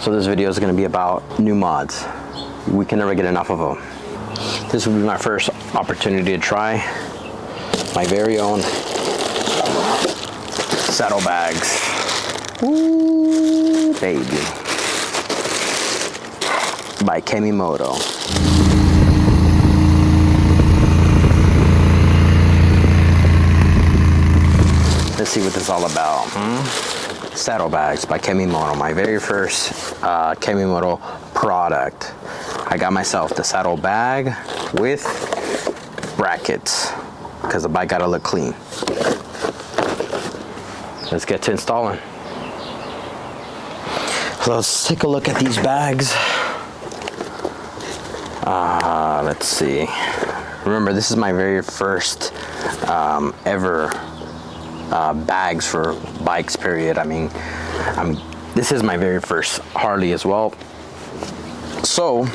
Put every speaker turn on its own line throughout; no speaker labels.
So this video is going to be about new mods. We can never get enough of them. This will be my first opportunity to try my very own saddlebags. Ooh, baby. By Kemimoto. Let's see what this is all about. Saddlebags by Kemimoto, my very first Kemimoto product. I got myself the saddle bag with brackets because the bike gotta look clean. Let's get to installing. So let's take a look at these bags. Let's see. Remember, this is my very first ever bags for bikes, period. I mean, this is my very first Harley as well. So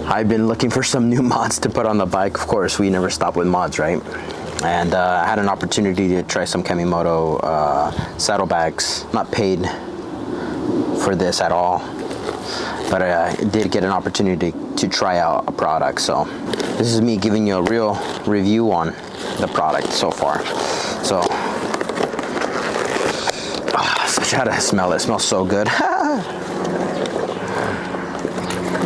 I've been looking for some new mods to put on the bike. Of course, we never stop with mods, right? And I had an opportunity to try some Kemimoto saddlebags. Not paid for this at all, but I did get an opportunity to try out a product. So this is me giving you a real review on the product so far. So try to smell it. It smells so good.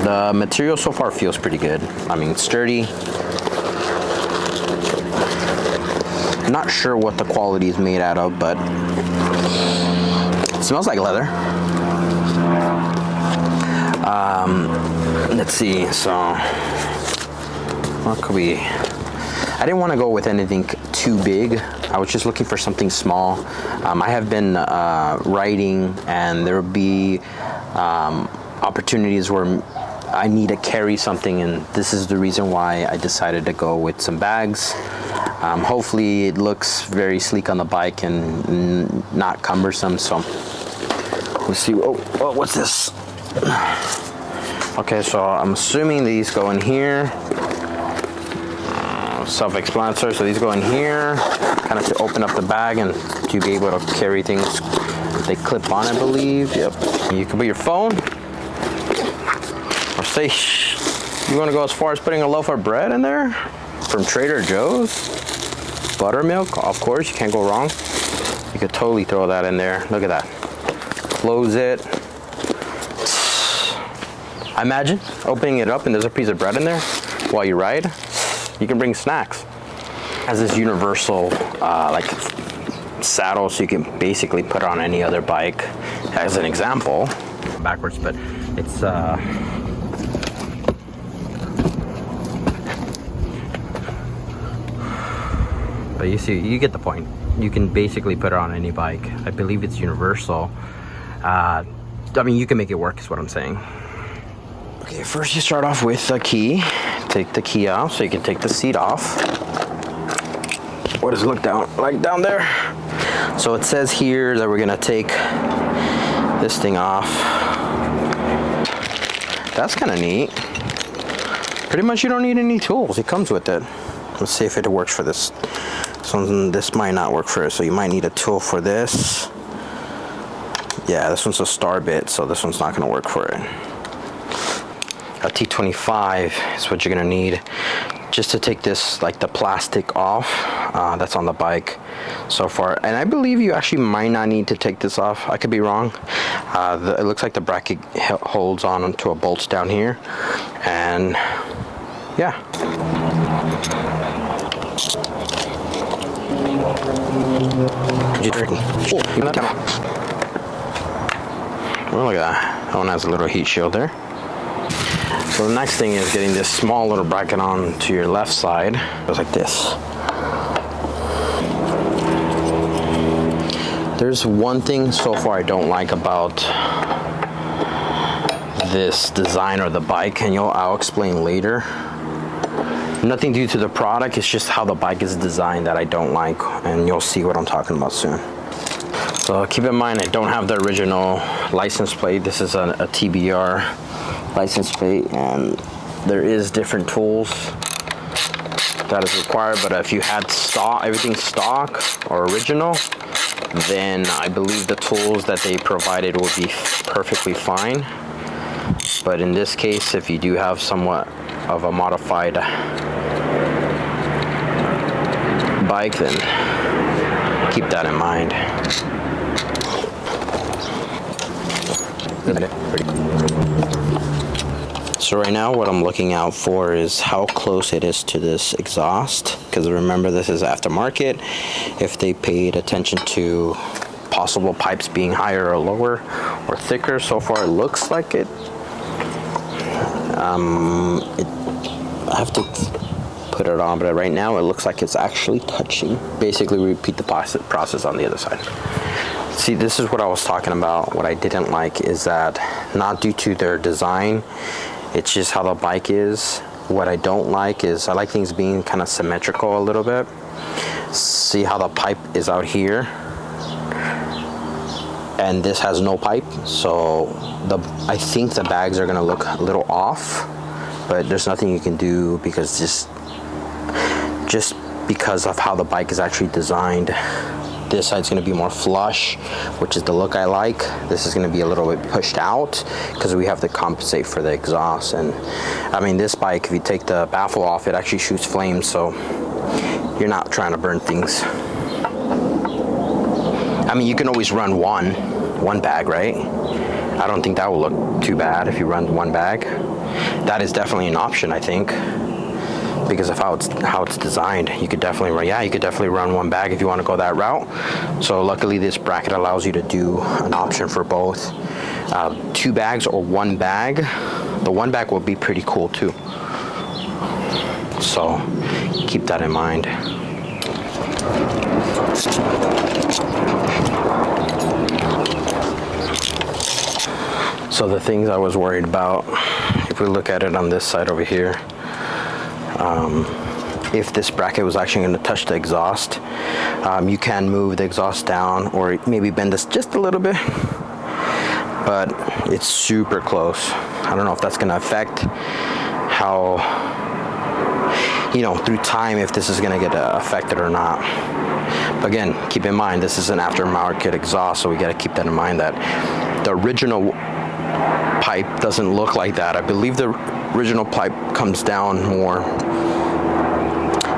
The material so far feels pretty good. I mean, sturdy. I'm not sure what the quality is made out of, but it smells like leather. Let's see. So what could we? I didn't want to go with anything too big. I was just looking for something small. I have been riding, and there will be opportunities where I need to carry something, and this is the reason why I decided to go with some bags. Hopefully it looks very sleek on the bike and not cumbersome. So let's see. Oh, what's this? Okay, so I'm assuming these go in here. Self-explanatory. So these go in here, kind of to open up the bag and to be able to carry things. They clip on, I believe. Yep. You can put your phone, or say you want to go as far as putting a loaf of bread in there from Trader Joe's. Buttermilk, of course, you can't go wrong. You could totally throw that in there. Look at that. Close it. Imagine opening it up and there's a piece of bread in there while you ride. You can bring snacks. It has this universal like saddle, so you can basically put on any other bike. As an example, backwards, but it's but you see, you get the point. You can basically put it on any bike. I believe it's universal. I mean, you can make it work, is what I'm saying. Okay, first you start off with the key. Take the key off so you can take the seat off. What does it look like down there? So it says here that we're gonna take this thing off. That's kind of neat. Pretty much you don't need any tools. It comes with it. Let's see if it works for this. So this might not work for it, so you might need a tool for this. Yeah, this one's a star bit, so this one's not gonna work for it. A T25 is what you're gonna need just to take this, like the plastic off that's on the bike so far. And I believe you actually might not need to take this off. I could be wrong. It looks like the bracket holds on to a bolt down here, and yeah. What you drinking? Oh, look at that. That one has a little heat shield there. So the next thing is getting this small little bracket on to your left side. It goes like this. There's one thing so far I don't like about this design or the bike, and I'll explain later. Nothing due to the product, it's just how the bike is designed that I don't like, and you'll see what I'm talking about soon. So keep in mind, I don't have the original license plate. This is a TBR license plate, and there is different tools that is required, but if you had stock, everything stock or original, then I believe the tools that they provided will be perfectly fine. But in this case, if you do have somewhat of a modified bike, then keep that in mind. So right now what I'm looking out for is how close it is to this exhaust, because remember, this is aftermarket. If they paid attention to possible pipes being higher or lower or thicker, so far it looks like it. I have to put it on, but right now it looks like it's actually touching. Basically repeat the process on the other side. See, this is what I was talking about. What I didn't like is that, not due to their design, it's just how the bike is. What I don't like is, I like things being kind of symmetrical a little bit. See how the pipe is out here, and this has no pipe, so I think the bags are gonna look a little off, but there's nothing you can do, because just because of how the bike is actually designed. This side's going to be more flush, which is the look I like. This is going to be a little bit pushed out because we have to compensate for the exhaust. And I mean, this bike, if you take the baffle off, it actually shoots flames, so you're not trying to burn things. I mean, you can always run one bag, right? I don't think that will look too bad if you run one bag. That is definitely an option, I think, because of how it's designed. You could definitely run one bag if you want to go that route. So luckily this bracket allows you to do an option for both 2 bags or 1 bag. The 1 bag will be pretty cool too, so keep that in mind. So the things I was worried about, if we look at it on this side over here, if this bracket was actually going to touch the exhaust, you can move the exhaust down or maybe bend this just a little bit, but it's super close. I don't know if that's going to affect how, through time, if this is going to get affected or not. But again, keep in mind, this is an aftermarket exhaust, so we got to keep that in mind, that the original pipe doesn't look like that. I believe the original pipe comes down more,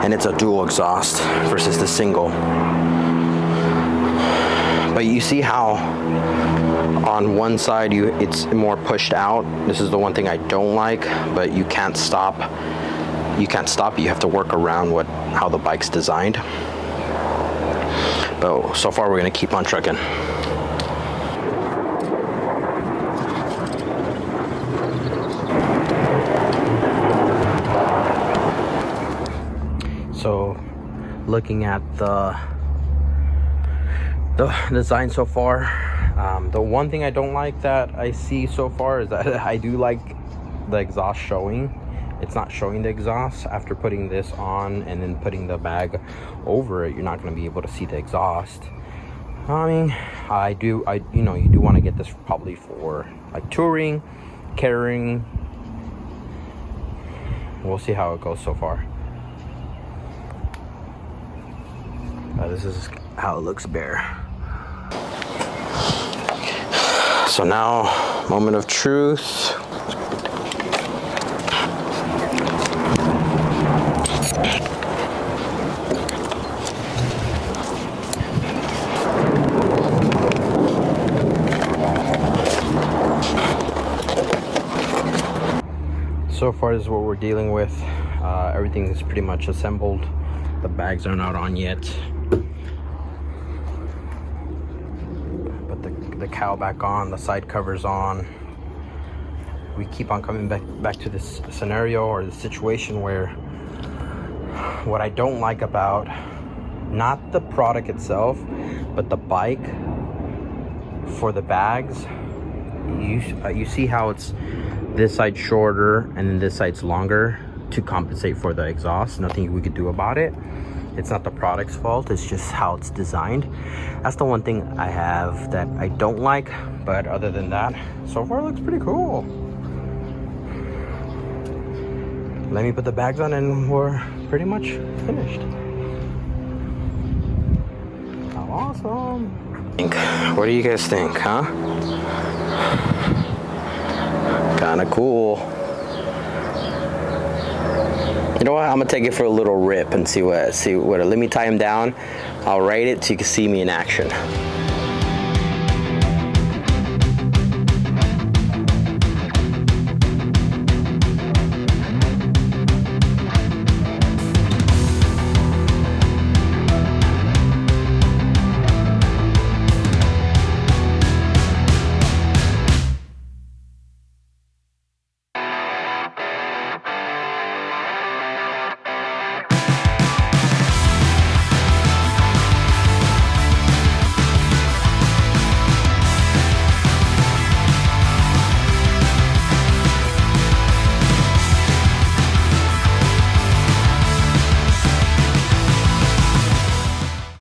and it's a dual exhaust versus the single. But you see how on one side it's more pushed out. This is the one thing I don't like, but you can't stop. You have to work around how the bike's designed. But so far we're gonna keep on trucking. So looking at the design so far, the one thing I don't like that I see so far is that I do like the exhaust showing. It's not showing the exhaust. After putting this on and then putting the bag over it, you're not going to be able to see the exhaust. I mean, you do want to get this probably for like touring, carrying. We'll see how it goes so far. This is how it looks bare. So now, moment of truth. So far, this is what we're dealing with. Everything is pretty much assembled. The bags are not on yet. But the cowl back on, the side covers on. We keep on coming back to this scenario or the situation where what I don't like about not the product itself, but the bike for the bags, you see how it's this side shorter and then this side's longer to compensate for the exhaust. Nothing we could do about it. It's not the product's fault, it's just how it's designed. That's the one thing I have that I don't like, but other than that, so far it looks pretty cool. Let me put the bags on and we're pretty much finished. How awesome. What do you guys think, huh? Kinda cool. You know what? I'm gonna take it for a little rip and see what. Let me tie him down. I'll ride it so you can see me in action.